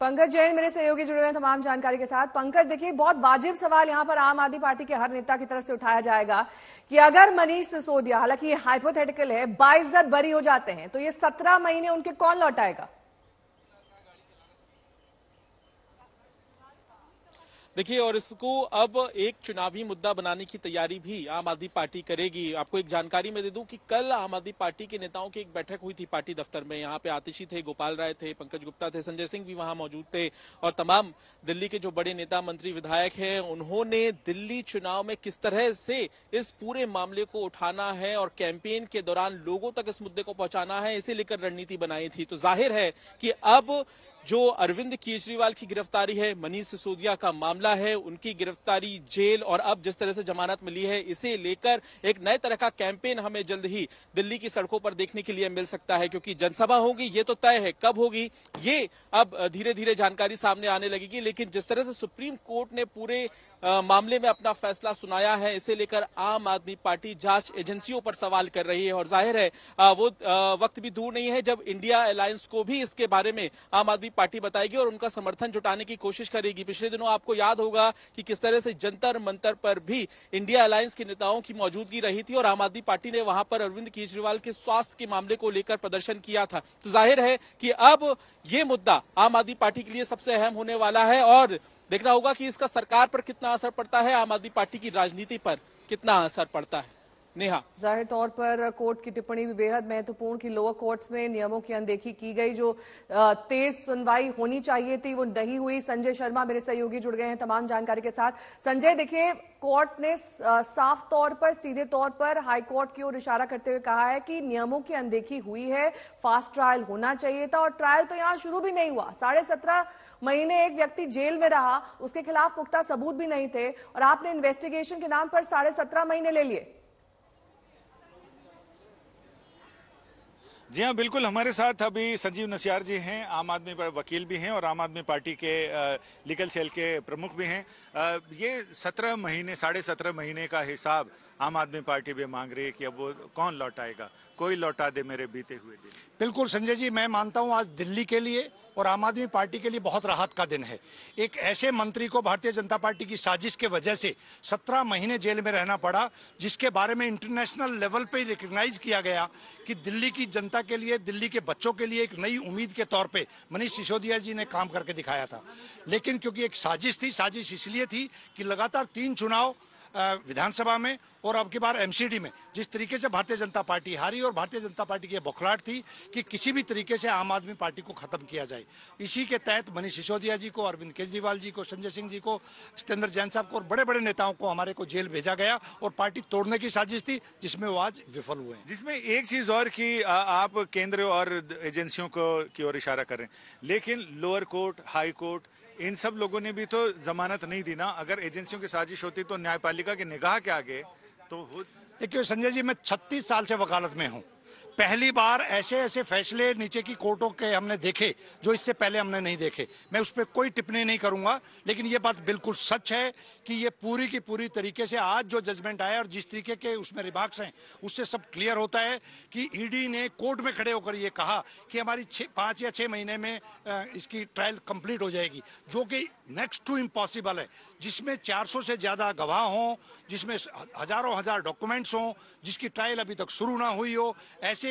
पंकज जैन मेरे सहयोगी जुड़े हुए हैं तमाम जानकारी के साथ। पंकज, देखिए, बहुत वाजिब सवाल यहां पर आम आदमी पार्टी के हर नेता की तरफ से उठाया जाएगा कि अगर मनीष सिसोदिया, हालांकि ये हाइपोथेटिकल है, बाइज्जत बरी हो जाते हैं तो ये 17 महीने उनके कौन लौटाएगा? देखिए, और इसको अब एक चुनावी मुद्दा बनाने की तैयारी भी आम आदमी पार्टी करेगी। आपको एक जानकारी मैं दे दूं कि कल आम आदमी पार्टी के नेताओं की एक बैठक हुई थी पार्टी दफ्तर में। यहाँ पे आतिशी थे, गोपाल राय थे, पंकज गुप्ता थे, संजय सिंह भी वहां मौजूद थे और तमाम दिल्ली के जो बड़े नेता, मंत्री, विधायक हैं, उन्होंने दिल्ली चुनाव में किस तरह से इस पूरे मामले को उठाना है और कैंपेन के दौरान लोगों तक इस मुद्दे को पहुंचाना है, इसे लेकर रणनीति बनाई थी। तो जाहिर है कि अब जो अरविंद केजरीवाल की गिरफ्तारी है, मनीष सिसोदिया का मामला है, उनकी गिरफ्तारी, जेल और अब जिस तरह से जमानत मिली है, इसे लेकर एक नए तरह का कैंपेन हमें जल्द ही दिल्ली की सड़कों पर देखने के लिए मिल सकता है। क्योंकि जनसभा होगी, ये तो तय है, कब होगी ये अब धीरे धीरे जानकारी सामने आने लगेगी। लेकिन जिस तरह से सुप्रीम कोर्ट ने पूरे मामले में अपना फैसला सुनाया है, इसे लेकर आम आदमी पार्टी जांच एजेंसियों पर सवाल कर रही है। और जाहिर है वो वक्त भी दूर नहीं है जब इंडिया अलायंस को भी इसके बारे में आम आदमी पार्टी बताएगी और उनका समर्थन जुटाने की कोशिश करेगी। पिछले दिनों आपको याद होगा कि किस तरह से जंतर मंतर पर भी इंडिया अलायंस के नेताओं की मौजूदगी रही थी और आम आदमी पार्टी ने वहां पर अरविंद केजरीवाल के स्वास्थ्य के मामले को लेकर प्रदर्शन किया था। तो जाहिर है कि अब ये मुद्दा आम आदमी पार्टी के लिए सबसे अहम होने वाला है और देखना होगा कि इसका सरकार पर कितना असर पड़ता है, आम आदमी पार्टी की राजनीति पर कितना असर पड़ता है। नेहा, जाहिर तौर पर कोर्ट की टिप्पणी भी बेहद महत्वपूर्ण कि लोअर कोर्ट्स में नियमों की अनदेखी की गई, जो तेज सुनवाई होनी चाहिए थी वो नहीं हुई। संजय शर्मा मेरे सहयोगी जुड़ गए हैं तमाम जानकारी के साथ। संजय, देखिए, कोर्ट ने साफ तौर पर, सीधे तौर पर हाई कोर्ट की ओर इशारा करते हुए कहा है कि नियमों की अनदेखी हुई है, फास्ट ट्रायल होना चाहिए था और ट्रायल तो यहां शुरू भी नहीं हुआ। 17.5 महीने एक व्यक्ति जेल में रहा, उसके खिलाफ पुख्ता सबूत भी नहीं थे और आपने इन्वेस्टिगेशन के नाम पर 17.5 महीने ले लिए। जी हाँ, बिल्कुल। हमारे साथ अभी संजीव नसियार जी हैं, आम आदमी वकील भी हैं और आम आदमी पार्टी के लीगल सेल के प्रमुख भी हैं। ये 17 महीने, 17.5 महीने का हिसाब आम आदमी पार्टी भी मांग रही है कि अब वो कौन लौटाएगा, कोई लौटा दे मेरे बीते हुए दिन। बिल्कुल संजय जी, मैं मानता हूं आज दिल्ली के लिए और आम आदमी पार्टी के लिए बहुत राहत का दिन है। एक ऐसे मंत्री को भारतीय जनता पार्टी की साजिश के वजह से 17 महीने जेल में रहना पड़ा, जिसके बारे में इंटरनेशनल लेवल पे रिकॉग्नाइज किया गया कि दिल्ली की जनता के लिए, दिल्ली के बच्चों के लिए एक नई उम्मीद के तौर पे मनीष सिसोदिया जी ने काम करके दिखाया था। लेकिन क्योंकि एक साजिश थी, साजिश इसलिए थी कि लगातार 3 चुनाव विधानसभा में और अब की बार एमसीडी में जिस तरीके से भारतीय जनता पार्टी हारी और भारतीय जनता पार्टी की बौखलाहट थी कि किसी भी तरीके से आम आदमी पार्टी को खत्म किया जाए, इसी के तहत मनीष सिसोदिया जी को, अरविंद केजरीवाल जी को, संजय सिंह जी को, सत्येंद्र जैन साहब को और बड़े बड़े नेताओं को हमारे को जेल भेजा गया और पार्टी तोड़ने की साजिश थी जिसमें वो आज विफल हुए हैं। जिसमें एक चीज और कि आप केंद्र और एजेंसियों की ओर इशारा कर रहे हैं, लेकिन लोअर कोर्ट, हाई कोर्ट, इन सब लोगों ने भी तो जमानत नहीं दी ना। अगर एजेंसियों की साजिश होती तो न्यायपालिका की निगाह के आगे तो देखिए संजय जी, मैं 36 साल से वकालत में हूं। पहली बार ऐसे फैसले नीचे की कोर्टों के हमने देखे जो इससे पहले हमने नहीं देखे। मैं उस पर कोई टिप्पणी नहीं करूंगा, लेकिन ये बात बिल्कुल सच है कि ये पूरी की पूरी तरीके से आज जो जजमेंट आया और जिस तरीके के उसमें रिमार्क्स हैं उससे सब क्लियर होता है कि ईडी ने कोर्ट में खड़े होकर ये कहा कि हमारी 5 या 6 महीने में इसकी ट्रायल कंप्लीट हो जाएगी, जो कि नेक्स्ट टू इम्पॉसिबल है, जिसमें 400 से ज्यादा गवाह हों, जिसमें हजारों हजार डॉक्यूमेंट्स हों, जिसकी ट्रायल अभी तक शुरू ना हुई हो। ऐसे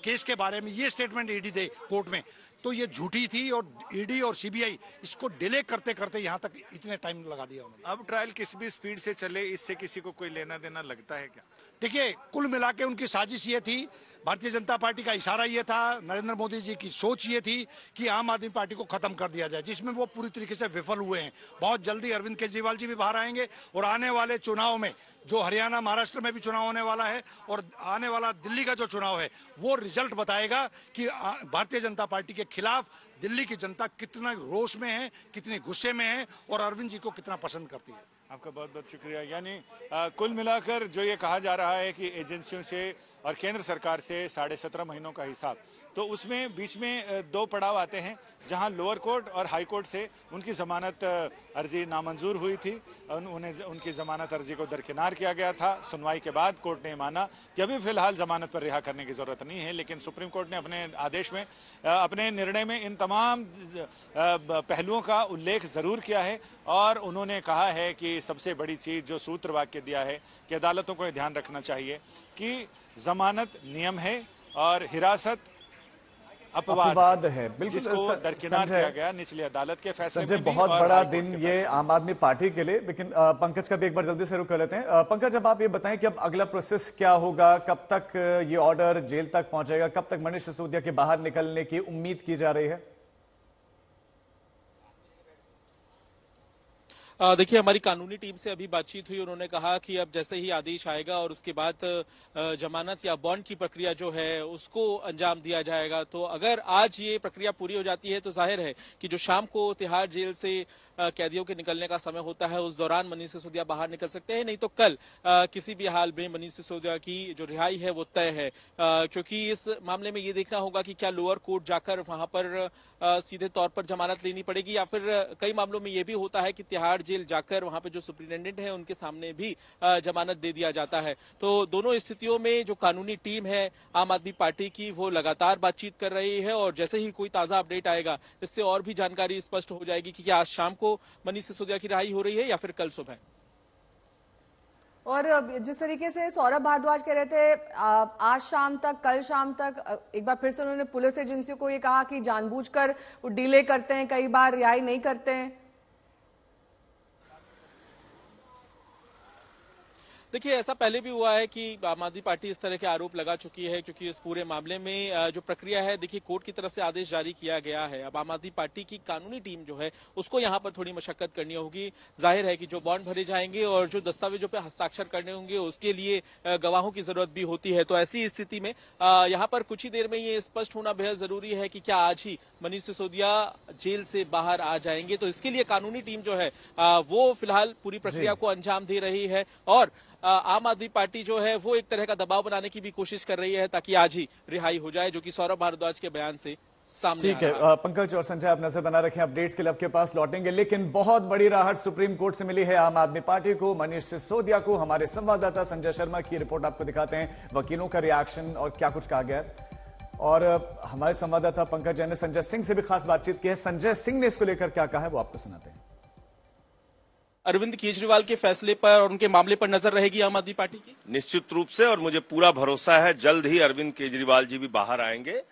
केस के बारे में ये स्टेटमेंट ईडी दे कोर्ट में तो ये झूठी थी और ईडी और सीबीआई इसको डिले करते करते यहाँ तक इतने टाइम लगा दिया उन्होंने। अब ट्रायल किस भी स्पीड से चले, इससे किसी को कोई लेना देना लगता है क्या? देखिए, कुल मिला के उनकी साजिश ये थी, भारतीय जनता पार्टी का इशारा ये था, नरेंद्र मोदी जी की सोच ये थी कि आम आदमी पार्टी को खत्म कर दिया जाए, जिसमें वो पूरी तरीके से विफल हुए हैं। बहुत जल्दी अरविंद केजरीवाल जी भी बाहर आएंगे और आने वाले चुनाव में, जो हरियाणा, महाराष्ट्र में भी चुनाव होने वाला है और आने वाला दिल्ली का जो चुनाव है, वो रिजल्ट बताएगा कि भारतीय जनता पार्टी के खिलाफ दिल्ली की जनता कितना रोष में है, कितनी गुस्से में है और अरविंद जी को कितना पसंद करती है। आपका बहुत बहुत शुक्रिया। यानी कुल मिलाकर जो ये कहा जा रहा है कि एजेंसियों से और केंद्र सरकार से 17.5 महीनों का हिसाब तो उसमें बीच में 2 पड़ाव आते हैं जहां लोअर कोर्ट और हाई कोर्ट से उनकी जमानत अर्जी नामंजूर हुई थी। उनकी जमानत अर्जी को दरकिनार किया गया था। सुनवाई के बाद कोर्ट ने माना कि अभी फिलहाल जमानत पर रिहा करने की जरूरत नहीं है, लेकिन सुप्रीम कोर्ट ने अपने आदेश में, अपने निर्णय में इन तमाम पहलुओं का उल्लेख जरूर किया है और उन्होंने कहा है कि सबसे बड़ी चीज जो सूत्र वाक्य दिया है कि अदालतों को ध्यान रखना चाहिए कि जमानत नियम है और हिरासत अपवाद है, बिल्कुल, जिसको दरकिनार किया गया निचली अदालत के फैसले में। बहुत बड़ा दिन ये आम आदमी पार्टी के लिए, लेकिन पंकज का भी एक बार जल्दी से रुक कर लेते हैं। पंकज, अब आप ये बताएं कि अब अगला प्रोसेस क्या होगा, कब तक ये ऑर्डर जेल तक पहुंचेगा, कब तक मनीष सिसोदिया के बाहर निकलने की उम्मीद की जा रही है? देखिए, हमारी कानूनी टीम से अभी बातचीत हुई, उन्होंने कहा कि अब जैसे ही आदेश आएगा और उसके बाद जमानत या बॉन्ड की प्रक्रिया जो है उसको अंजाम दिया जाएगा। तो अगर आज ये प्रक्रिया पूरी हो जाती है तो जाहिर है कि जो शाम को तिहाड़ जेल से कैदियों के निकलने का समय होता है उस दौरान मनीष सिसोदिया बाहर निकल सकते हैं, नहीं तो कल किसी भी हाल में मनीष सिसोदिया की जो रिहाई है वो तय है। क्योंकि इस मामले में ये देखना होगा कि क्या लोअर कोर्ट जाकर वहां पर सीधे तौर पर जमानत लेनी पड़ेगी या फिर कई मामलों में ये भी होता है कि तिहाड़ जेल जाकर वहां पे जो सुप्रिंटेंडेंट है उनके सामने भी जमानत दे दिया जाता है। तो दोनों स्थितियों में जो कानूनी टीम है आम आदमी पार्टी की वो लगातार बातचीत कर रही है और जैसे ही कोई ताजा अपडेट आएगा इससे और भी जानकारी स्पष्ट हो जाएगी कि क्या आज शाम को मनीष सिसोदिया की रिहाई हो रही है या फिर कल सुबह। और जिस तरीके से सौरभ भारद्वाज कह रहे थे आज शाम तक, कल शाम तक, एक बार फिर से उन्होंने पुलिस एजेंसियों को ये कहा कि जानबूझकर वो डिले करते हैं, कई बार रिहाई नहीं करते हैं। देखिए, ऐसा पहले भी हुआ है कि आम आदमी पार्टी इस तरह के आरोप लगा चुकी है क्योंकि इस पूरे मामले में जो प्रक्रिया है, देखिए कोर्ट की तरफ से आदेश जारी किया गया है। अब आम आदमी पार्टी की कानूनी टीम जो है उसको यहाँ पर थोड़ी मशक्कत करनी होगी। जाहिर है कि जो बॉन्ड भरे जाएंगे और जो दस्तावेजों पर हस्ताक्षर करने होंगे उसके लिए गवाहों की जरूरत भी होती है। तो ऐसी स्थिति में यहाँ पर कुछ ही देर में ये स्पष्ट होना बेहद जरूरी है कि क्या आज ही मनीष सिसोदिया जेल से बाहर आ जाएंगे। तो इसके लिए कानूनी टीम जो है वो फिलहाल पूरी प्रक्रिया को अंजाम दे रही है और आम आदमी पार्टी जो है वो एक तरह का दबाव बनाने की भी कोशिश कर रही है ताकि आज ही रिहाई हो जाए, जो कि सौरभ भारद्वाज के बयान से सामने ठीक है। पंकज और संजय, आप नजर बना रखें, अपडेट्स के लिए आपके पास लौटेंगे। लेकिन बहुत बड़ी राहत सुप्रीम कोर्ट से मिली है आम आदमी पार्टी को, मनीष सिसोदिया को। हमारे संवाददाता संजय शर्मा की रिपोर्ट आपको दिखाते हैं, वकीलों का रिएक्शन और क्या कुछ कहा गया है। और हमारे संवाददाता पंकज जैन ने संजय सिंह से भी खास बातचीत की है। संजय सिंह ने इसको लेकर क्या कहा है वो आपको सुनाते हैं। अरविंद केजरीवाल के फैसले पर और उनके मामले पर नजर रहेगी आम आदमी पार्टी की? निश्चित रूप से, और मुझे पूरा भरोसा है जल्द ही अरविंद केजरीवाल जी भी बाहर आएंगे।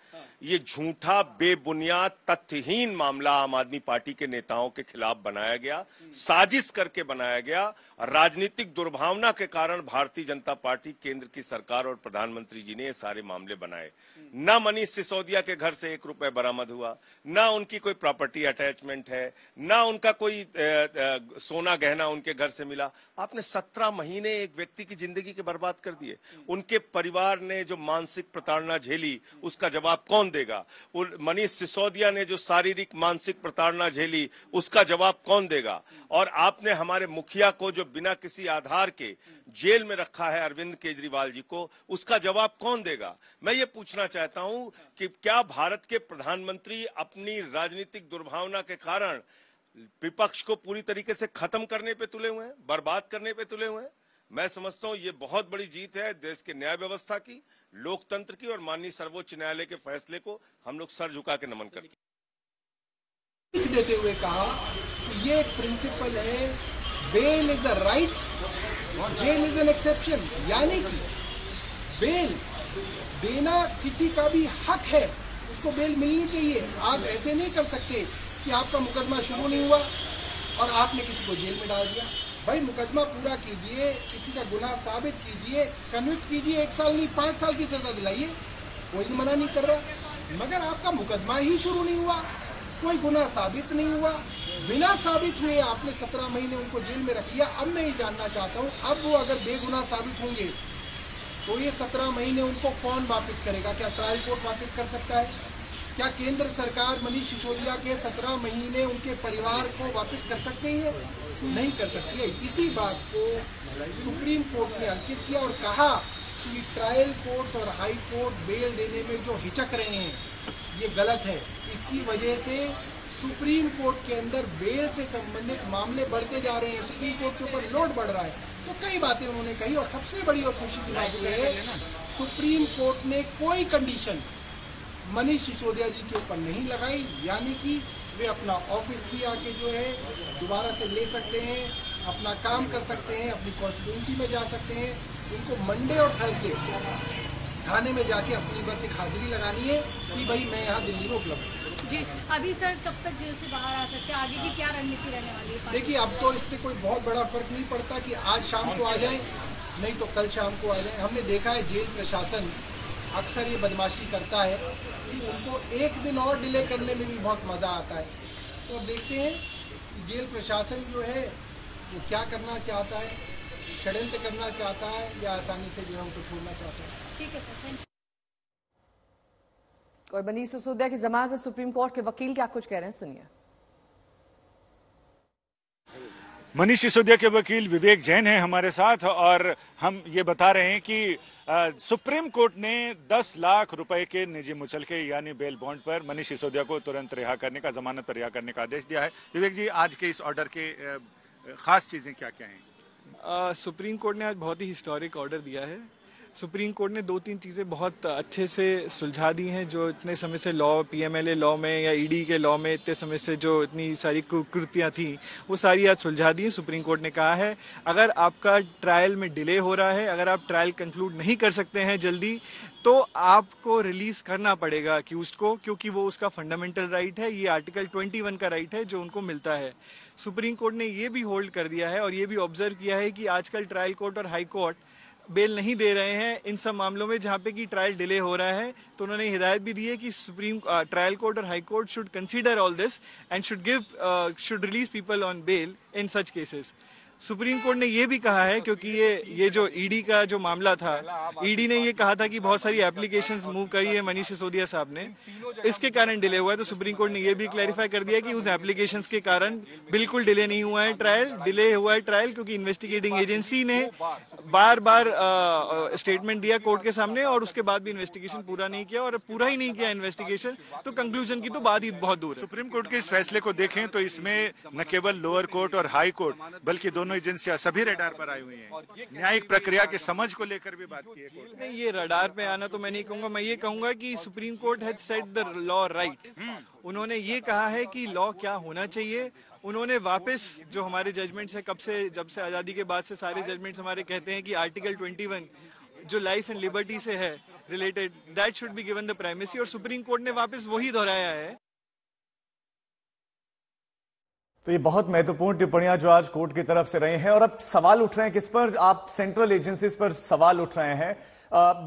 ये झूठा, बेबुनियाद, तथ्यहीन मामला आम आदमी पार्टी के नेताओं के खिलाफ बनाया गया, साजिश करके बनाया गया। राजनीतिक दुर्भावना के कारण भारतीय जनता पार्टी, केंद्र की सरकार और प्रधानमंत्री जी ने ये सारे मामले बनाए। न मनीष सिसोदिया के घर से 1 रुपए बरामद हुआ, न उनकी कोई प्रॉपर्टी अटैचमेंट है, न उनका कोई सोना गहना उनके घर से मिला। आपने 17 महीने एक व्यक्ति की जिंदगी के बर्बाद कर दिए। उनके परिवार ने जो मानसिक प्रताड़ना झेली उसका जवाब कौन देगा? मनीष सिसोदिया ने जो शारीरिक मानसिक प्रताड़ना झेली उसका जवाब कौन देगा? और आपने हमारे मुखिया को जो बिना किसी आधार के जेल में रखा है, अरविंद केजरीवाल जी को, उसका जवाब कौन देगा? मैं ये पूछना चाहता हूं कि क्या भारत के प्रधानमंत्री अपनी राजनीतिक दुर्भावना के कारण विपक्ष को पूरी तरीके से खत्म करने पे तुले हुए हैं, बर्बाद करने पे तुले हुए हैं? मैं समझता हूं ये बहुत बड़ी जीत है देश के न्याय व्यवस्था की, लोकतंत्र की, और माननीय सर्वोच्च न्यायालय के फैसले को हम लोग सर झुका के नमन करते हैं। देते हुए कहा कि ये एक प्रिंसिपल है, bail is a right, jail is an exception, यानी कि बेल देना किसी का भी हक है, उसको बेल मिलनी चाहिए। आप ऐसे नहीं कर सकते कि आपका मुकदमा शुरू नहीं हुआ और आपने किसी को जेल में डाल दिया। भाई मुकदमा पूरा कीजिए, किसी का गुनाह साबित कीजिए, कन्विक्ट कीजिए, 1 साल नहीं 5 साल की सजा दिलाइए, कोई मना नहीं कर रहा। मगर आपका मुकदमा ही शुरू नहीं हुआ, कोई गुनाह साबित नहीं हुआ, बिना साबित हुए आपने 17 महीने उनको जेल में रख लिया। अब मैं ये जानना चाहता हूँ, अब वो अगर बेगुनाह साबित होंगे तो ये 17 महीने उनको कौन वापस करेगा? क्या ट्रायल कोर्ट वापस कर सकता है? क्या केंद्र सरकार मनीष सिसोदिया के 17 महीने उनके परिवार को वापस कर सकती है? नहीं कर सकती है। इसी बात को सुप्रीम कोर्ट ने अंकित किया और कहा कि ट्रायल कोर्ट्स और हाई कोर्ट बेल देने में जो हिचक रहे हैं ये गलत है। इसकी वजह से सुप्रीम कोर्ट के अंदर बेल से संबंधित मामले बढ़ते जा रहे हैं, सुप्रीम कोर्ट के ऊपर लोड बढ़ रहा है। तो कई बातें उन्होंने कही और सबसे बड़ी और खुशी की बात यह है सुप्रीम कोर्ट ने कोई कंडीशन मनीष सिसोदिया जी के ऊपर नहीं लगाई, यानी कि वे अपना ऑफिस भी आके जो है दोबारा से ले सकते हैं, अपना काम कर सकते हैं, अपनी कॉन्स्टिट्यूंसी में जा सकते हैं। उनको मंडे और थर्सडे थाने में जाके अपनी बस एक हाजिरी लगानी है कि भाई मैं यहाँ दिल्ली में उपलब्ध हूँ। जी, अभी सर कब तक जेल से बाहर आ सकते हैं, आगे की क्या रणनीति रहने वाली है? देखिए, अब तो इससे कोई बहुत बड़ा फर्क नहीं पड़ता कि आज शाम को आ जाए, नहीं तो कल शाम को आ जाए। हमने देखा है जेल प्रशासन अक्सर ये बदमाशी करता है कि उनको एक दिन और डिले करने में भी बहुत मजा आता है। तो अब देखते हैं कि जेल प्रशासन जो है वो क्या करना चाहता है, षड्यंत्र करना चाहता है या आसानी से जो है उनको छोड़ना चाहता है। ठीक है सर, थैंक यू। और मनीष सिसोदिया की जमानत में सुप्रीम कोर्ट के वकील क्या कुछ कह रहे हैं, सुनिए। मनीष सिसोदिया के वकील विवेक जैन हैं हमारे साथ और हम ये बता रहे हैं कि सुप्रीम कोर्ट ने 10 लाख रुपए के निजी मुचलके यानी बेल बॉन्ड पर मनीष सिसोदिया को तुरंत रिहा करने का, जमानत पर रिहा करने का आदेश दिया है। विवेक जी, आज के इस ऑर्डर के खास चीजें क्या क्या हैं? सुप्रीम कोर्ट ने आज बहुत ही हिस्टोरिक ऑर्डर दिया है। सुप्रीम कोर्ट ने 2-3 चीज़ें बहुत अच्छे से सुलझा दी हैं, जो इतने समय से लॉ, पीएमएलए लॉ में या ईडी के लॉ में इतने समय से जो इतनी सारी कुकृतियां थी वो सारी आज सुलझा दी हैं। सुप्रीम कोर्ट ने कहा है अगर आपका ट्रायल में डिले हो रहा है, अगर आप ट्रायल कंक्लूड नहीं कर सकते हैं जल्दी, तो आपको रिलीज करना पड़ेगा अक्यूज्ड को, क्योंकि वो उसका फंडामेंटल राइट है। ये आर्टिकल 21 का राइट है जो उनको मिलता है। सुप्रीम कोर्ट ने ये भी होल्ड कर दिया है और ये भी ऑब्जर्व किया है कि आजकल ट्रायल कोर्ट और हाई कोर्ट बेल नहीं दे रहे हैं इन सब मामलों में जहां पे कि ट्रायल डिले हो रहा है। तो उन्होंने हिदायत भी दी है कि सुप्रीम ट्रायल कोर्ट और high court should consider all this and should release people on bail in such cases. Supreme court ने ये भी कहा है, क्योंकि ये जो ईडी का जो मामला था, ईडी ने ये कहा था कि बहुत सारी एप्लीकेशंस मूव करी है मनीष सिसोदिया साहब ने, इसके कारण डिले हुआ है। तो सुप्रीम कोर्ट ने ये भी क्लैरिफाई कर दिया कि उस एप्लीकेशंस के कारण बिल्कुल डिले नहीं हुआ है ट्रायल। डिले हुआ है ट्रायल क्योंकि इन्वेस्टिगेटिंग एजेंसी ने बार बार स्टेटमेंट दिया कोर्ट के सामने और उसके बाद भी इन्वेस्टिगेशन पूरा नहीं किया, और पूरा ही नहीं किया इन्वेस्टिगेशन तो कंक्लूजन की तो बात ही बहुत दूर है। सुप्रीम कोर्ट के इस फैसले को देखें तो इसमें न केवल लोअर कोर्ट और हाई कोर्ट बल्कि दोनों एजेंसियां सभी रडार पर आई हुई हैं। न्यायिक प्रक्रिया के समझ को लेकर भी बात की है कोर्ट ने। ये रडार पे आना तो मैं नहीं कहूंगा, मैं ये कहूंगा कि supreme court has set the law right. उन्होंने ये कहा है कि लॉ क्या होना चाहिए। उन्होंने वापस जो हमारे जजमेंट्स है कब से, जब से आजादी के बाद से सारे जजमेंट्स हमारे कहते हैं कि आर्टिकल 21 जो लाइफ एंड लिबर्टी से है related, that should be given the primacy, और सुप्रीम कोर्ट ने वापस वही दोहराया है। तो ये बहुत महत्वपूर्ण टिप्पणियां जो आज कोर्ट की तरफ से रही हैं, और अब सवाल उठ रहे हैं किस पर, आप सेंट्रल एजेंसीज पर सवाल उठ रहे हैं।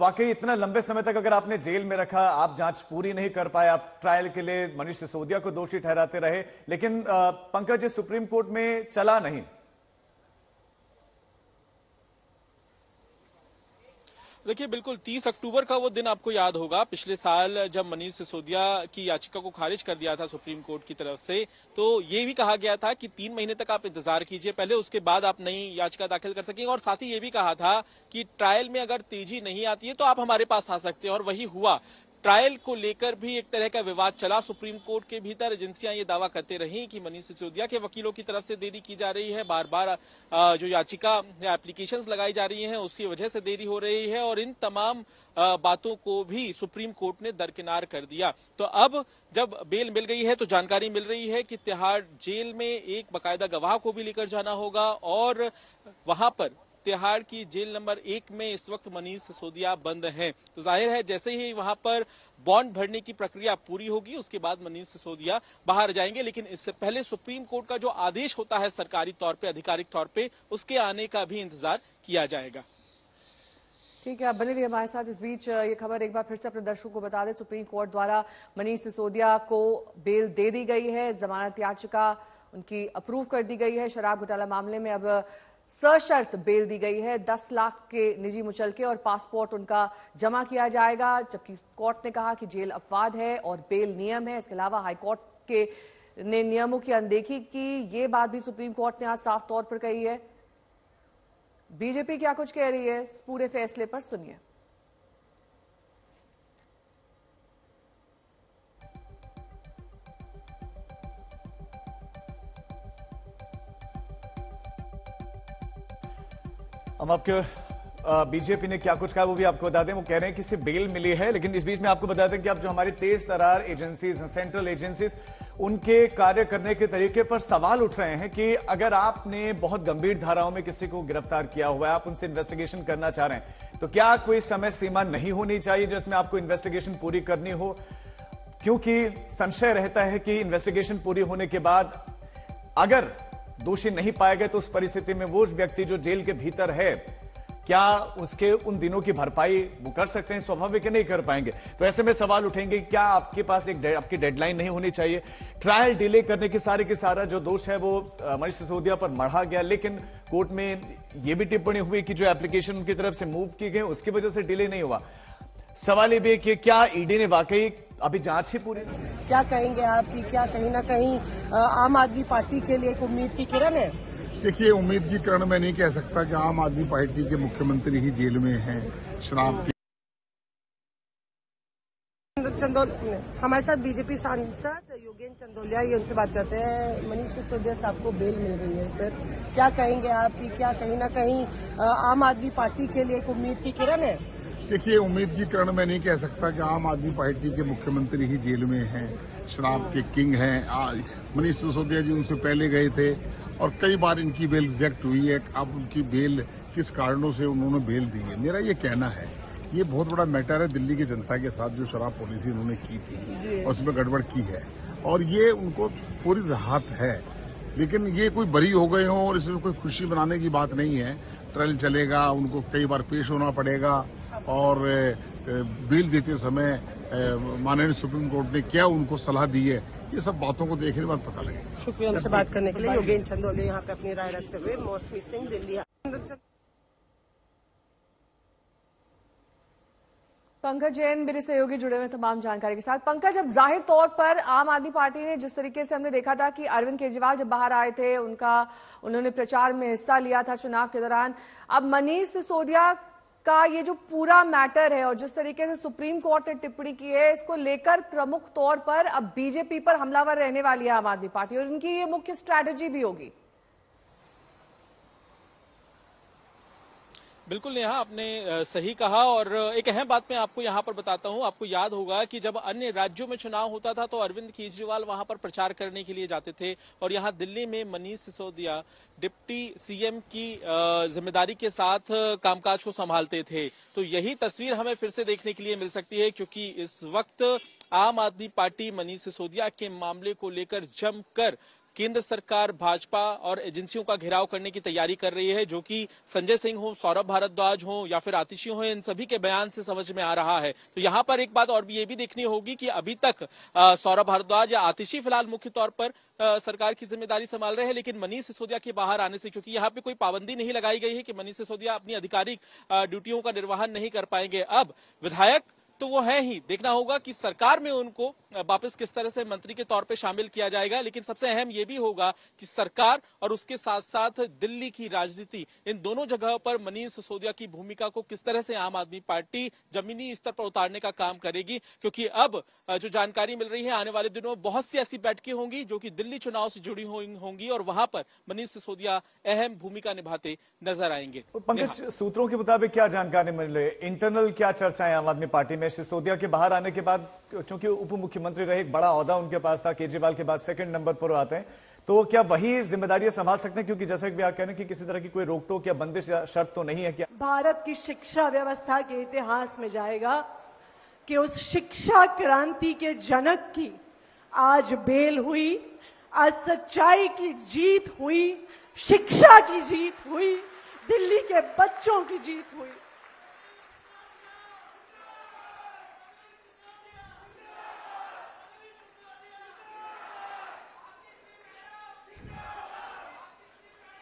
वाकई इतना लंबे समय तक अगर आपने जेल में रखा, आप जांच पूरी नहीं कर पाए, आप ट्रायल के लिए मनीष सिसोदिया को दोषी ठहराते रहे, लेकिन पंकज ये सुप्रीम कोर्ट में चला नहीं। देखिए, बिल्कुल 30 अक्टूबर का वो दिन आपको याद होगा, पिछले साल जब मनीष सिसोदिया की याचिका को खारिज कर दिया था सुप्रीम कोर्ट की तरफ से, तो ये भी कहा गया था कि 3 महीने तक आप इंतजार कीजिए पहले, उसके बाद आप नई याचिका दाखिल कर सकेंगे। और साथ ही ये भी कहा था कि ट्रायल में अगर तेजी नहीं आती है तो आप हमारे पास आ सकते हैं, और वही हुआ। ट्रायल को लेकर भी एक तरह का विवाद चला सुप्रीम कोर्ट के भीतर। एजेंसियां ये दावा करते रही कि मनीष सिसोदिया के वकीलों की तरफ से देरी की जा रही है, बार बार जो याचिका या एप्लीकेशंस लगाई जा रही हैं उसकी वजह से देरी हो रही है, और इन तमाम बातों को भी सुप्रीम कोर्ट ने दरकिनार कर दिया। तो अब जब बेल मिल गई है तो जानकारी मिल रही है कि तिहाड़ जेल में एक बाकायदा गवाह को भी लेकर जाना होगा, और वहां पर तिहाड़ की जेल नंबर 1 में इस वक्त मनीष सिसोदिया बंद हैं। तो जाहिर है जैसे ही वहां पर बॉन्ड भरने की प्रक्रिया पूरी होगी उसके बाद मनीष सिसोदिया बाहर जाएंगे, लेकिन इससे पहले सुप्रीम कोर्ट का जो आदेश होता है सरकारी तौर पे, आधिकारिक तौर पे, उसके आने का भी इंतजार किया जाएगा। ठीक है, आप बने रहिए हमारे साथ। इस बीच ये खबर एक बार फिर से अपने दर्शकों को बता दें, सुप्रीम कोर्ट द्वारा मनीष सिसोदिया को बेल दे दी गई है, जमानत याचिका उनकी अप्रूव कर दी गई है। शराब घोटाला मामले में अब सशर्त बेल दी गई है। 10 लाख के निजी मुचलके और पासपोर्ट उनका जमा किया जाएगा, जबकि कोर्ट ने कहा कि जेल अपवाद है और बेल नियम है। इसके अलावा हाईकोर्ट के ने नियमों की अनदेखी की, ये बात भी सुप्रीम कोर्ट ने आज साफ तौर पर कही है। बीजेपी क्या कुछ कह रही है इस पूरे फैसले पर, सुनिए। हम आपके बीजेपी ने क्या कुछ कहा वो भी आपको बता दें। वो कह रहे हैं कि सिर्फ बेल मिली है, लेकिन इस बीच में आपको बता दें कि अब जो हमारी तेज तरार एजेंसीज हैं, सेंट्रल एजेंसीज, उनके कार्य करने के तरीके पर सवाल उठ रहे हैं कि अगर आपने बहुत गंभीर धाराओं में किसी को गिरफ्तार किया हुआ है, आप उनसे इन्वेस्टिगेशन करना चाह रहे हैं, तो क्या कोई समय सीमा नहीं होनी चाहिए जिसमें आपको इन्वेस्टिगेशन पूरी करनी हो? क्योंकि संशय रहता है कि इन्वेस्टिगेशन पूरी होने के बाद अगर दोषी नहीं पाए गए तो उस परिस्थिति में वो व्यक्ति जो जेल के भीतर है, क्या उसके उन दिनों की भरपाई वो कर सकते हैं? स्वाभाविक है नहीं कर पाएंगे। तो ऐसे में सवाल उठेंगे, क्या आपके पास आपकी डेडलाइन नहीं होनी चाहिए? ट्रायल डिले करने के सारा जो दोष है वो मनीष सिसोदिया पर मढ़ा गया, लेकिन कोर्ट में ये भी टिप्पणी हुई कि जो एप्लीकेशन उनकी तरफ से मूव की गई उसकी वजह से डिले नहीं हुआ। सवाल ये भी है कि क्या ईडी ने वाकई अभी जांच ही पूरी? क्या कहेंगे आप कि क्या कहीं ना कहीं आम आदमी पार्टी के लिए एक उम्मीद की किरण है? देखिए, उम्मीद की किरण मैं नहीं कह सकता कि आम आदमी पार्टी के मुख्यमंत्री ही जेल में हैं शराब की। हमारे साथ बीजेपी सांसद योगेंद्र चंदोलिया, ये उनसे बात करते हैं। मनीष सिसोदिया साहब को बेल मिल रही है सर, क्या कहेंगे आप कि क्या कहीं ना कहीं आम आदमी पार्टी के लिए एक उम्मीद की किरण है? देखिए, उम्मीद की किरण मैं नहीं कह सकता कि आम आदमी पार्टी के मुख्यमंत्री ही जेल में हैं, शराब के किंग हैं। मनीष सिसोदिया जी उनसे पहले गए थे और कई बार इनकी बेल रिजेक्ट हुई है। अब उनकी बेल किस कारणों से उन्होंने बेल दी है, मेरा ये कहना है ये बहुत बड़ा मैटर है दिल्ली की जनता के साथ। जो शराब पॉलिसी उन्होंने की थी और उसमें गड़बड़ की है और ये उनको पूरी राहत है, लेकिन ये कोई बरी हो गए हों और इसमें कोई खुशी मनाने की बात नहीं है। ट्रायल चलेगा, उनको कई बार पेश होना पड़ेगा और बेल देते समय माननीय सुप्रीम कोर्ट ने क्या उनको सलाह दी है, ये सब बातों को देखने के बाद पता लगेगा। शुक्रिया हमसे बात करने के लिए। योगेंद्र चंदोलिया यहाँ पे अपनी राय रखते हुए। मौसमी सिंह, दिल्ली। पंकज जैन मेरे सहयोगी जुड़े हुए तमाम जानकारी के साथ। पंकज, अब जाहिर तौर पर आम आदमी पार्टी ने जिस तरीके से हमने देखा था कि अरविंद केजरीवाल जब बाहर आए थे उन्होंने प्रचार में हिस्सा लिया था चुनाव के दौरान, अब मनीष सिसोदिया का ये जो पूरा मैटर है और जिस तरीके से सुप्रीम कोर्ट ने टिप्पणी की है, इसको लेकर प्रमुख तौर पर अब बीजेपी पर हमलावर रहने वाली है आम आदमी पार्टी और इनकी ये मुख्य स्ट्रैटेजी भी होगी। बिल्कुल नेहा, आपने सही कहा और एक अहम बात मैं आपको यहाँ पर बताता हूँ। आपको याद होगा कि जब अन्य राज्यों में चुनाव होता था तो अरविंद केजरीवाल वहां पर प्रचार करने के लिए जाते थे और यहाँ दिल्ली में मनीष सिसोदिया डिप्टी सीएम की जिम्मेदारी के साथ कामकाज को संभालते थे। तो यही तस्वीर हमें फिर से देखने के लिए मिल सकती है, क्योंकि इस वक्त आम आदमी पार्टी मनीष सिसोदिया के मामले को लेकर जमकर केंद्र सरकार, भाजपा और एजेंसियों का घेराव करने की तैयारी कर रही है, जो कि संजय सिंह हो, सौरभ भारद्वाज हो या फिर आतिशी हो, इन सभी के बयान से समझ में आ रहा है। तो यहाँ पर एक बात और भी ये भी देखनी होगी कि अभी तक सौरभ भारद्वाज या आतिशी फिलहाल मुख्य तौर पर सरकार की जिम्मेदारी संभाल रहे हैं, लेकिन मनीष सिसोदिया के बाहर आने से, क्योंकि यहाँ पे कोई पाबंदी नहीं लगाई गई है कि मनीष सिसोदिया अपनी आधिकारिक ड्यूटियों का निर्वहन नहीं कर पाएंगे। अब विधायक तो वो है ही, देखना होगा कि सरकार में उनको वापस किस तरह से मंत्री के तौर पे शामिल किया जाएगा। लेकिन सबसे अहम ये भी होगा कि सरकार और उसके साथ साथ दिल्ली की राजनीति, इन दोनों जगहों पर मनीष सिसोदिया की भूमिका को किस तरह से आम आदमी पार्टी जमीनी स्तर पर उतारने का काम करेगी। क्योंकि अब जो जानकारी मिल रही है, आने वाले दिनों बहुत सी ऐसी बैठकें होंगी जो कि दिल्ली चुनाव से जुड़ी होंगी और वहां पर मनीष सिसोदिया अहम भूमिका निभाते नजर आएंगे। पंकज, सूत्रों के मुताबिक क्या जानकारी मिल रही है, इंटरनल क्या चर्चाएं आम आदमी पार्टी में? सिसोदिया के बाहर आने के बाद, क्योंकि उप मुख्यमंत्री रहे, एक बड़ा ओहदा उनके पास था, केजरीवाल के बाद सेकंड नंबर पर आते हैं, तो क्या वही जिम्मेदारियां संभाल सकते हैं? क्योंकि जैसा कि आप कह रहे हैं कि किसी तरह की कोई रोक टोक या बंदिश या शर्त तो नहीं है। क्या भारत की शिक्षा व्यवस्था के इतिहास में जाएगा कि उस शिक्षा क्रांति के जनक की आज बेल हुई, आज सच्चाई की जीत हुई, शिक्षा की जीत हुई, दिल्ली के बच्चों की जीत हुई।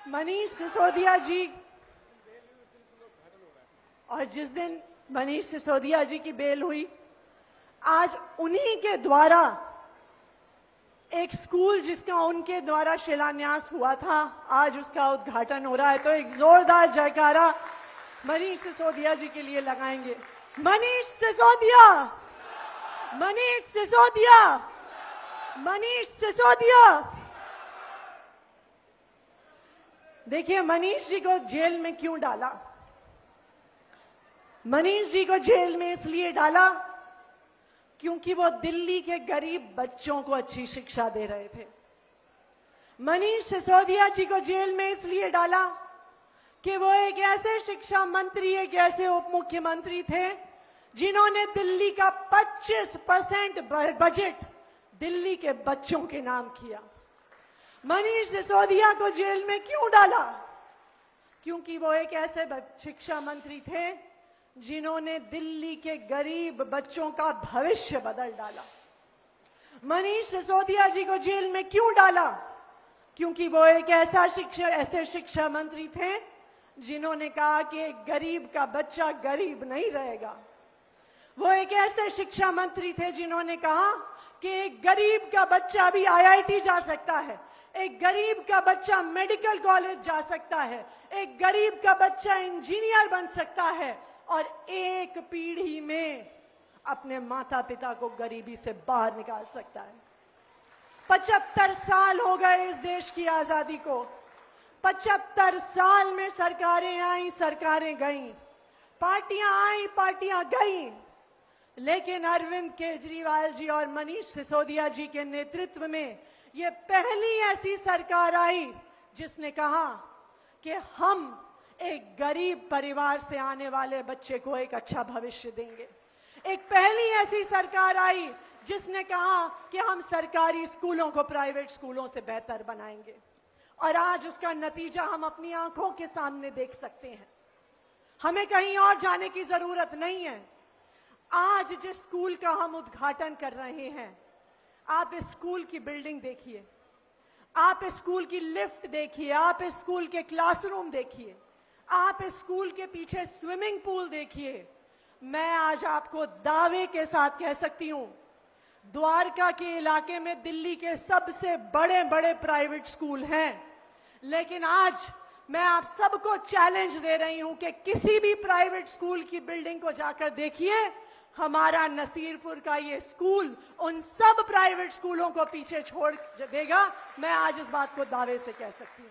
मनीष सिसोदिया जी, और जिस दिन मनीष सिसोदिया जी की बेल हुई, आज उन्हीं के द्वारा एक स्कूल जिसका उनके द्वारा शिलान्यास हुआ था, आज उसका उद्घाटन हो रहा है। तो एक जोरदार जयकारा मनीष सिसोदिया जी के लिए लगाएंगे। मनीष सिसोदिया, मनीष सिसोदिया, मनीष सिसोदिया। देखिए, मनीष जी को जेल में क्यों डाला? मनीष जी को जेल में इसलिए डाला क्योंकि वो दिल्ली के गरीब बच्चों को अच्छी शिक्षा दे रहे थे। मनीष सिसोदिया जी को जेल में इसलिए डाला कि वो एक ऐसे शिक्षा मंत्री, एक ऐसे उप मुख्यमंत्री थे जिन्होंने दिल्ली का 25% बजट दिल्ली के बच्चों के नाम किया। मनीष सिसोदिया को जेल में क्यों डाला? क्योंकि वो एक ऐसे शिक्षा मंत्री थे जिन्होंने दिल्ली के गरीब बच्चों का भविष्य बदल डाला। मनीष सिसोदिया जी को जेल में क्यों डाला? क्योंकि वो एक ऐसे शिक्षा मंत्री थे जिन्होंने कहा कि एक गरीब का बच्चा गरीब नहीं रहेगा। वो एक ऐसे शिक्षा मंत्री थे जिन्होंने कहा कि एक गरीब का बच्चा भी IIT जा सकता है, एक गरीब का बच्चा मेडिकल कॉलेज जा सकता है, एक गरीब का बच्चा इंजीनियर बन सकता है और एक पीढ़ी में अपने माता पिता को गरीबी से बाहर निकाल सकता है। 75 साल हो गए इस देश की आजादी को। 75 साल में सरकारें आई, सरकारें गईं, पार्टियां आई, पार्टियां गईं, लेकिन अरविंद केजरीवाल जी और मनीष सिसोदिया जी के नेतृत्व में ये पहली ऐसी सरकार आई जिसने कहा कि हम एक गरीब परिवार से आने वाले बच्चे को एक अच्छा भविष्य देंगे। एक पहली ऐसी सरकार आई जिसने कहा कि हम सरकारी स्कूलों को प्राइवेट स्कूलों से बेहतर बनाएंगे, और आज उसका नतीजा हम अपनी आंखों के सामने देख सकते हैं। हमें कहीं और जाने की जरूरत नहीं है। आज जिस स्कूल का हम उद्घाटन कर रहे हैं, आप इस स्कूल की बिल्डिंग देखिए, आप इस स्कूल की लिफ्ट देखिए, आप इस स्कूल के क्लासरूम देखिए, आप इस स्कूल के पीछे स्विमिंग पूल देखिए। मैं आज आपको दावे के साथ कह सकती हूं, द्वारका के इलाके में दिल्ली के सबसे बड़े बड़े प्राइवेट स्कूल हैं, लेकिन आज मैं आप सबको चैलेंज दे रही हूं कि किसी भी प्राइवेट स्कूल की बिल्डिंग को जाकर देखिए, हमारा नसीरपुर का ये स्कूल उन सब प्राइवेट स्कूलों को पीछे छोड़ देगा। मैं आज इस बात को दावे से कह सकती हूं।